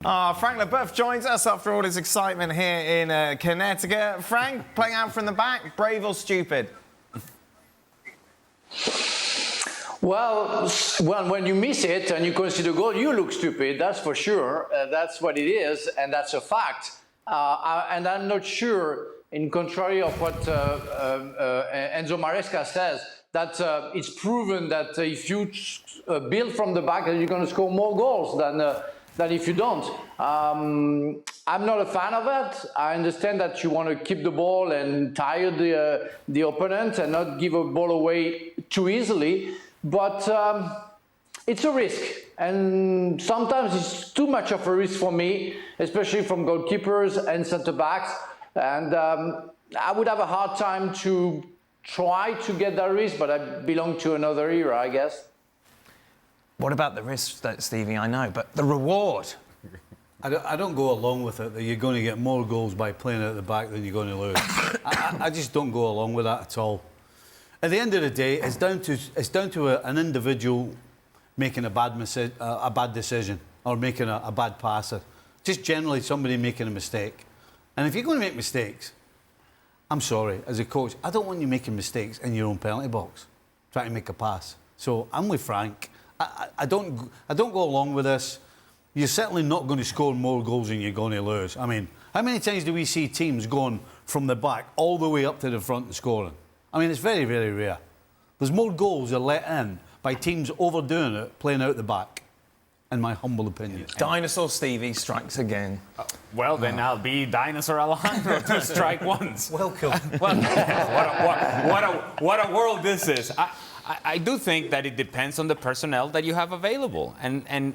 Frank Leboeuf joins us after all his excitement here in Connecticut. Frank, playing out from the back, brave or stupid? Well, when you miss it and you concede a goal, you look stupid, that's for sure. That's what it is, and that's a fact. And I'm not sure, in contrary of what Enzo Maresca says, that it's proven that if you build from the back, you're going to score more goals than if you don't. I'm not a fan of it. I understand that you want to keep the ball and tire the opponent and not give a ball away too easily, but it's a risk. And sometimes it's too much of a risk for me, especially from goalkeepers and centre-backs. And I would have a hard time to try to get that risk, but I belong to another era, I guess. What about the risk, Stevie? I know, but the reward? I don't go along with it that you're going to get more goals by playing out the back than you're going to lose. I just don't go along with that at all. At the end of the day, it's down to an individual making a bad decision or making a bad pass. Just generally somebody making a mistake. And if you're going to make mistakes, I'm sorry, as a coach, I don't want you making mistakes in your own penalty box, trying to make a pass. So I'm with Frank. I don't go along with this. You're certainly not going to score more goals than you're going to lose. I mean, how many times do we see teams going from the back all the way up to the front and scoring? I mean, it's very, very rare. There's more goals that are let in by teams overdoing it, playing out the back, in my humble opinion. Dinosaur Stevie strikes again. Well, then I'll be Dinosaur Alejandro to strike once. Welcome. Well, what a world this is. I do think that it depends on the personnel that you have available and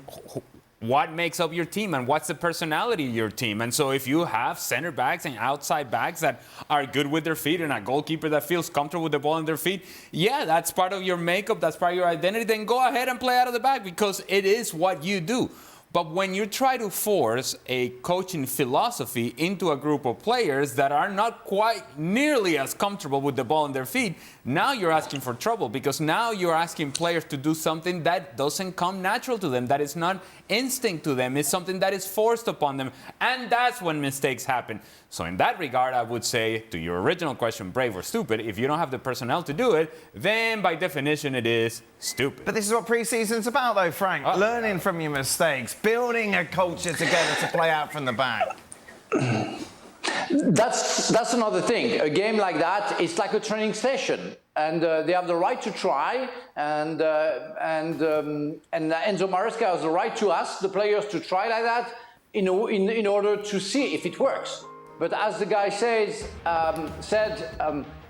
what makes up your team and what's the personality of your team. And so if you have center backs and outside backs that are good with their feet and a goalkeeper that feels comfortable with the ball in their feet, yeah, that's part of your makeup, that's part of your identity, then go ahead and play out of the back because it is what you do. But when you try to force a coaching philosophy into a group of players that are not quite nearly as comfortable with the ball in their feet, now you're asking for trouble because now you're asking players to do something that doesn't come natural to them, that is not instinct to them, it's something that is forced upon them. And that's when mistakes happen. So in that regard, I would say, to your original question, brave or stupid, if you don't have the personnel to do it, then by definition it is stupid. But this is what pre-season's about, though, Frank. Learning from your mistakes, building a culture together to play out from the back. That's another thing. A game like that, it's like a training session, and they have the right to try, and Enzo Maresca has the right to ask the players to try like that in order to see if it works. But as the guy said,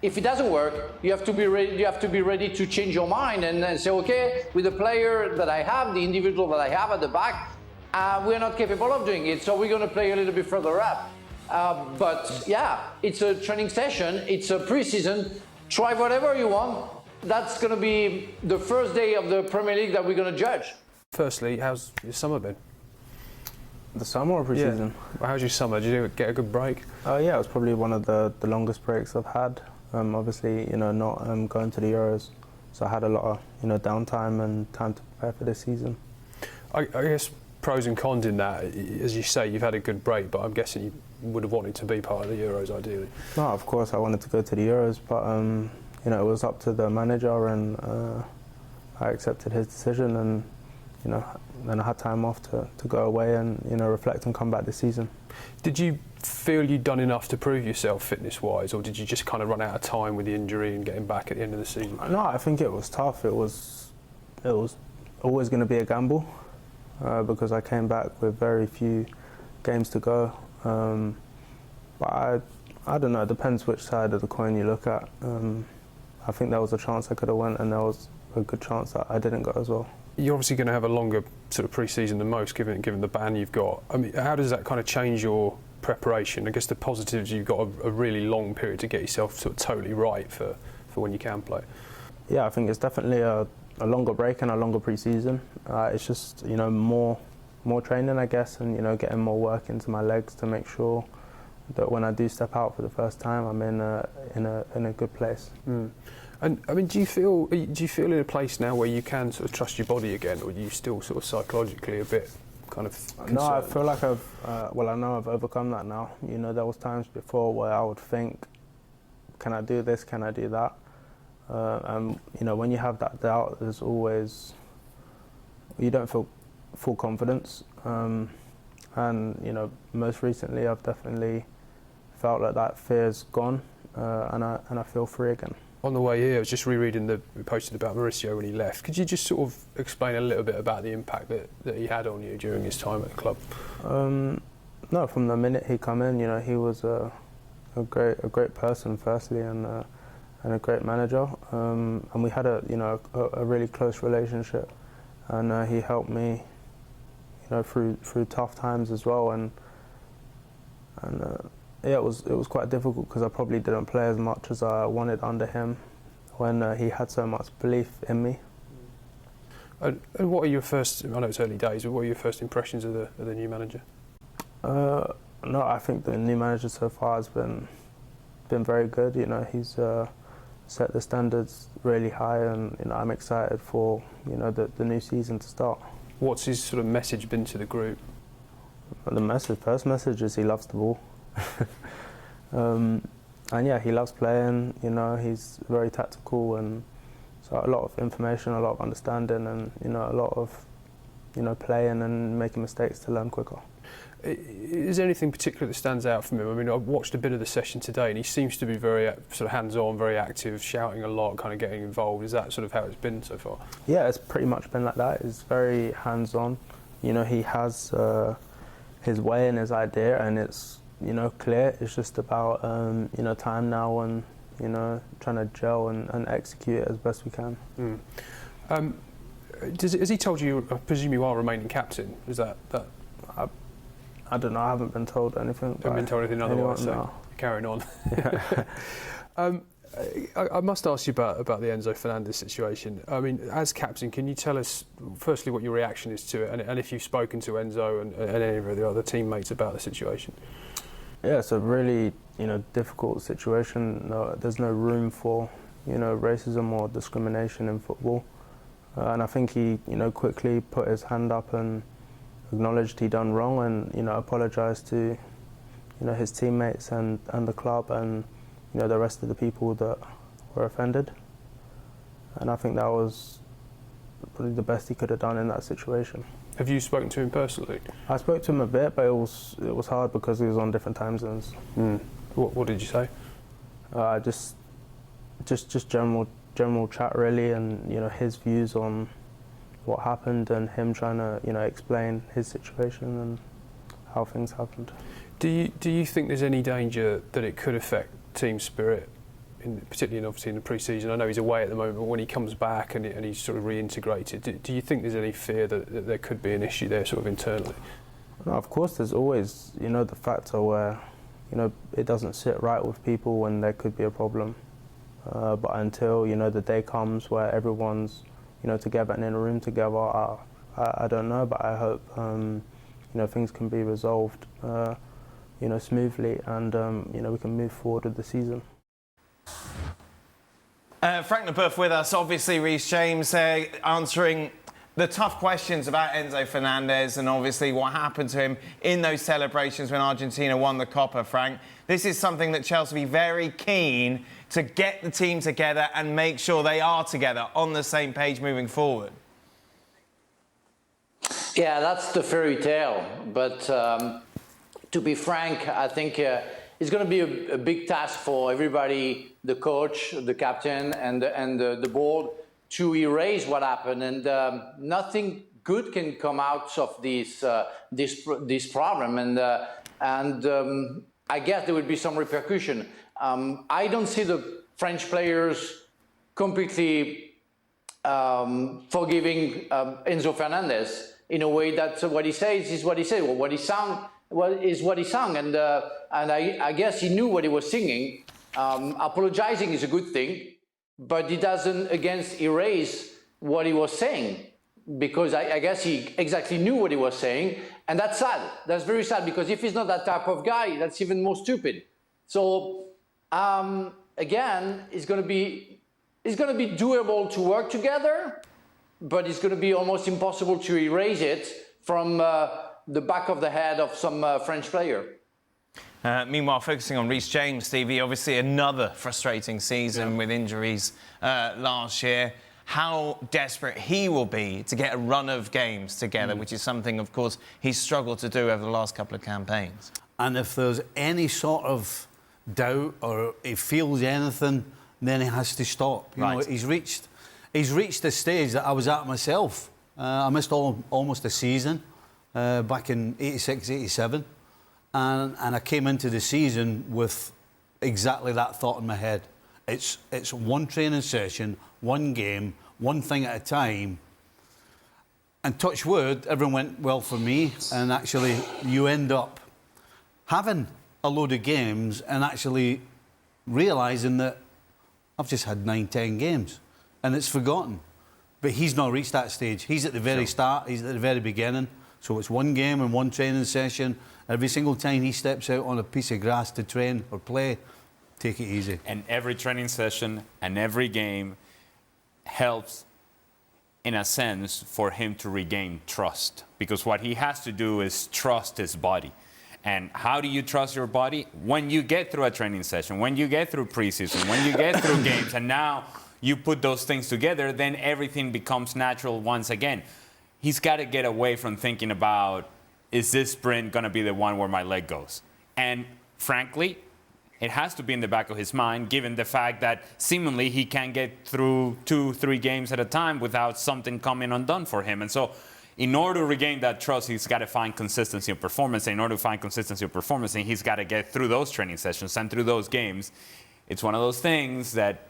if it doesn't work, you have to be ready. You have to be ready to change your mind and say, okay, with the player that I have, the individual that I have at the back, we're not capable of doing it, so we're going to play a little bit further up. But yeah, it's a training session. It's a pre-season. Try whatever you want. That's going to be the first day of the Premier League that we're going to judge. Firstly, how's your summer been? The summer or pre-season? Yeah. Well, how's your summer? Did you get a good break? Yeah, it was probably one of the longest breaks I've had. Obviously, not going to the Euros, so I had a lot of downtime and time to prepare for this season. I guess pros and cons in that. As you say, you've had a good break, but I'm guessing you would have wanted to be part of the Euros ideally. No, of course I wanted to go to the Euros, but it was up to the manager, and I accepted his decision, and then I had time off to go away and reflect and come back this season. Did you feel you'd done enough to prove yourself fitness-wise, or did you just kind of run out of time with the injury and getting back at the end of the season? No, I think it was tough. It was always going to be a gamble because I came back with very few games to go. But I don't know. It depends which side of the coin you look at. I think there was a chance I could have went, and there was a good chance that I didn't go as well. You're obviously going to have a longer sort of pre-season than most, given the ban you've got. I mean, how does that kind of change your preparation? I guess the positives, you've got a really long period to get yourself sort of totally right for when you can play. Yeah, I think it's definitely a longer break and a longer pre-season. It's just more training, I guess, and getting more work into my legs to make sure that when I do step out for the first time, I'm in a good place. Mm. And I mean, do you feel in a place now where you can sort of trust your body again, or are you still sort of psychologically a bit kind of concerns? No, I feel like I know I've overcome that now. You know, there was times before where I would think, can I do this, can I do that? And, you know, when you have that doubt, there's always, you don't feel full confidence. And, you know, most recently I've definitely felt like that fear's gone, and I feel free again. On the way here, I was just rereading we posted about Mauricio when he left. Could you just sort of explain a little bit about the impact that he had on you during his time at the club? No, from the minute he come in, you know, he was a great person firstly, and a great manager. And we had a really close relationship, and he helped me, you know, through tough times as well. And yeah, it was quite difficult because I probably didn't play as much as I wanted under him when he had so much belief in me. And what are your first? I know it's early days, but what are your first impressions of the new manager? No, I think the new manager so far has been very good. You know, he's set the standards really high, and you know, I'm excited for, you know, the new season to start. What's his sort of message been to the group? First message is he loves the ball. And yeah, he loves playing, you know, he's very tactical, and so a lot of information, a lot of understanding, and, you know, a lot of, you know, playing and making mistakes to learn quicker. Is there anything particular that stands out from him? I mean, I've watched a bit of the session today, and he seems to be very sort of hands-on, very active, shouting a lot, kind of getting involved. Is that sort of how it's been so far? Yeah, it's pretty much been like that. He's very hands-on. You know, he has his way and his idea, and it's, you know, clear. It's just about, you know, time now, and, you know, trying to gel and execute it as best we can. Has he told you, I presume you are remaining captain? Is that? I don't know, I haven't been told anything. Haven't been told anything otherwise, so no. Carrying on. Yeah. I must ask you about the Enzo Fernandez situation. I mean, as captain, can you tell us, firstly, what your reaction is to it, and if you've spoken to Enzo and any of the other teammates about the situation? Yeah, it's a really, you know, difficult situation. There's no room for, you know, racism or discrimination in football. And I think he, you know, quickly put his hand up and acknowledged he done wrong, and, you know, apologised to, you know, his teammates and the club, and, you know, the rest of the people that were offended. And I think that was probably the best he could have done in that situation. Have you spoken to him personally? I spoke to him a bit, but it was hard because he was on different time zones. What did you say? Just general chat really, and, you know, his views on what happened, and him trying to, you know, explain his situation and how things happened. Do you think there's any danger that it could affect team spirit, particularly obviously in the pre-season? I know he's away at the moment, but when he comes back and he's sort of reintegrated, do you think there's any fear that there could be an issue there sort of internally? No, of course there's always, you know, the factor where, you know, it doesn't sit right with people when there could be a problem. But until, you know, the day comes where everyone's, you know, together and in a room together, I don't know, but I hope, you know, things can be resolved, you know, smoothly, and, you know, we can move forward with the season. Frank Leboeuf with us, obviously Reece James answering the tough questions about Enzo Fernandez and obviously what happened to him in those celebrations when Argentina won the Copa, Frank. This is something that Chelsea will be very keen to get the team together and make sure they are together on the same page moving forward. Yeah, that's the fairy tale. But to be frank, I think it's going to be a big task for everybody, the coach, the captain, and the board, to erase what happened. And nothing good can come out of this problem. And I guess there will be some repercussion. I don't see the French players completely forgiving Enzo Fernandez in a way that what he says is what he said, or what he sang is what he sang, and I guess he knew what he was singing. Apologizing is a good thing, but it doesn't erase what he was saying, because I guess he exactly knew what he was saying, and that's sad. That's very sad, because if he's not that type of guy, that's even more stupid. So again, it's going to be doable to work together, but it's going to be almost impossible to erase it from the back of the head of some French player. Meanwhile, focusing on Reece James, Stevie, obviously another frustrating season with injuries last year. How desperate he will be to get a run of games together, which is something, of course, he's struggled to do over the last couple of campaigns. And if there's any sort of doubt or he feels anything, then he has to stop. You know, he's reached the stage that I was at myself. I missed almost a season back in 86, 87. And I came into the season with exactly that thought in my head. It's one training session, one game, one thing at a time. And touch wood, everyone went well for me. And actually, you end up having a load of games and actually realising that I've just had 9, 10 games. And it's forgotten. But he's not reached that stage. He's at the very start. He's at the very beginning. So it's one game and one training session. Every single time he steps out on a piece of grass to train or play, take it easy. And every training session and every game helps, in a sense, for him to regain trust. Because what he has to do is trust his body. And how do you trust your body? When you get through a training session, when you get through preseason, when you get through games, and now you put those things together, then everything becomes natural once again. He's got to get away from thinking about, is this sprint going to be the one where my leg goes? And frankly, it has to be in the back of his mind, given the fact that seemingly he can't get through 2, 3 games at a time without something coming undone for him. And so in order to regain that trust, he's got to find consistency of performance. And in order to find consistency of performance, he's got to get through those training sessions and through those games. It's one of those things that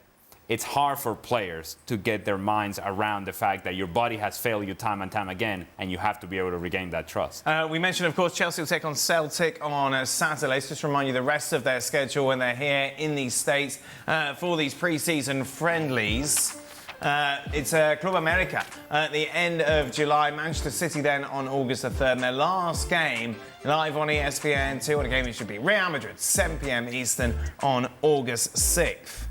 it's hard for players to get their minds around the fact that your body has failed you time and time again, and you have to be able to regain that trust. We mentioned, of course, Chelsea will take on Celtic on Saturday. Let's just remind you the rest of their schedule when they're here in these States for these pre-season friendlies. It's Club America at the end of July. Manchester City then on August the 3rd. And their last game live on ESPN 2 on a game it should be Real Madrid, 7 p.m. Eastern on August 6th.